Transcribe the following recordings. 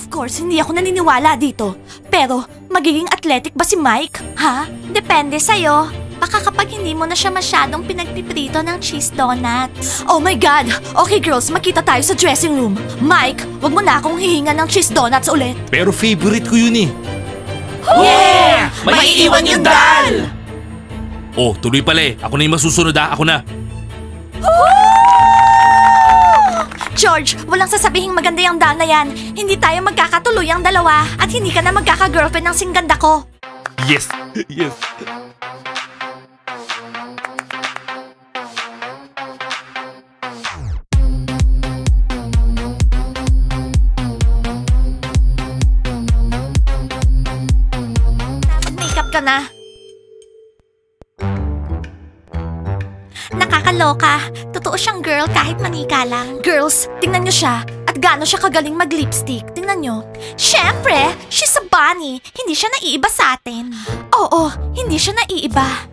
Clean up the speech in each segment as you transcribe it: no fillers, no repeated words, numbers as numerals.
Of course, hindi ako naniniwala dito. Pero, magiging athletic ba si Mike? Ha? Depende sa'yo. Baka kapag hindi mo na siya masyadong pinagpiprito ng cheese donut. Oh my God! Okay girls, makita tayo sa dressing room. Mike, wag mo na akong hihinga ng cheese donuts ulit. Pero favorite ko yun eh. Yeah! May iwan yung dal! Oh, tuloy pala eh. Ako na yung masusunod ah. Ako na. George, walang sasabihing maganda yung dal na yan. Hindi tayo magkakatuloy ang dalawa. At hindi ka na magkaka-girlfriend ng singganda ko. Yes! Yes! Mag-makeup ka na. Nakakaloka. Totoo siyang girl kahit manika lang. Girls, tingnan niyo siya. At gaano siya kagaling mag-lipstick. Tingnan niyo. Siyempre, she's a bunny. Hindi siya naiiba sa atin. Oo, hindi siya naiiba.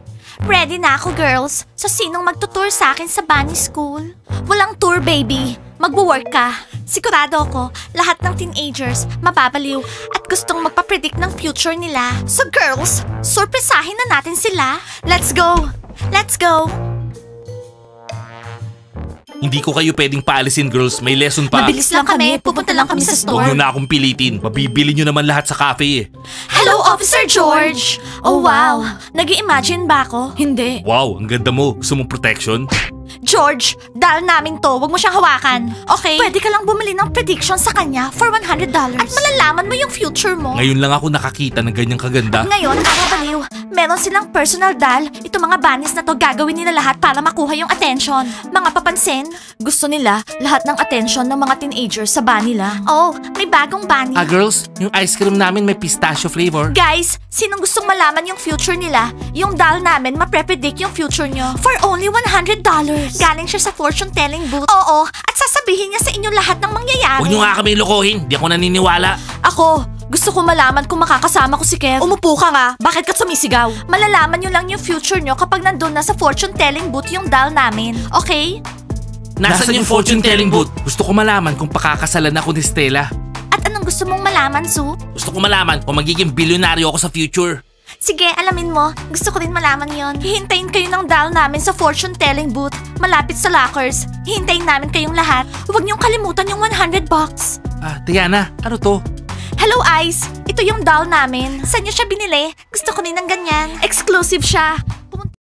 Ready na ako, girls. So, sinong magtutour sa akin sa bunny school? Walang tour, baby. Magwo-work ka. Sigurado ako, lahat ng teenagers mababaliw at gustong magpapredict ng future nila. So, girls, surpresahin na natin sila. Let's go! Let's go! Hindi ko kayo pwedeng paalisin girls. May lesson pa. Mabilis lang kami. Pupunta lang kami sa Huwag nyo store. na akong pilitin. Mabibili nyo naman lahat sa cafe eh. Hello, Officer George! Oh, wow. Nag-i-imagine ba ako? Hindi. Wow, ang ganda mo. Gusto mong protection? George, dahil namin to, wag mo siyang hawakan. Okay? Pwede ka lang bumili ng prediction sa kanya for $100. At malalaman mo yung future mo. Ngayon lang ako nakakita ng ganyang kaganda. Ngayon, nakabaliw. Meron silang personal doll. Ito mga bunnies na to gagawin nila lahat para makuha yung attention. Mga papansin, gusto nila lahat ng attention ng mga teenagers sa bunny lang. Oh, may bagong bunny. Girls, yung ice cream namin may pistachio flavor. Guys, sinong gustong malaman yung future nila? Yung doll namin mapre-predict yung future nyo for only $100. Galing siya sa fortune telling booth. Oo, at sasabihin niya sa inyo lahat ng mangyayari. Huwag nyo nga kami lokohin. Di ako naniniwala. Ako, gusto ko malaman kung makakasama ko si Kev. Umupo ka nga. Bakit ka sumisigaw? Malalaman nyo lang yung future nyo kapag nandun na sa fortune telling booth yung doll namin. Okay? Nasaan yung fortune telling booth? Gusto ko malaman kung pakakasalan ako ni Stella. At anong gusto mong malaman, Sue? Gusto ko malaman kung magiging bilyonaryo ako sa future. Sige, alamin mo. Gusto ko rin malaman yon. Hihintayin kayo ng doll namin sa fortune telling booth. Malapit sa lockers. Hihintayin namin kayong lahat. Huwag niyong kalimutan yung $100. Diana, ano to? Hello, Ice. Ito yung doll namin. Saan niyo siya binili? Gusto ko rin ng ganyan. Exclusive siya.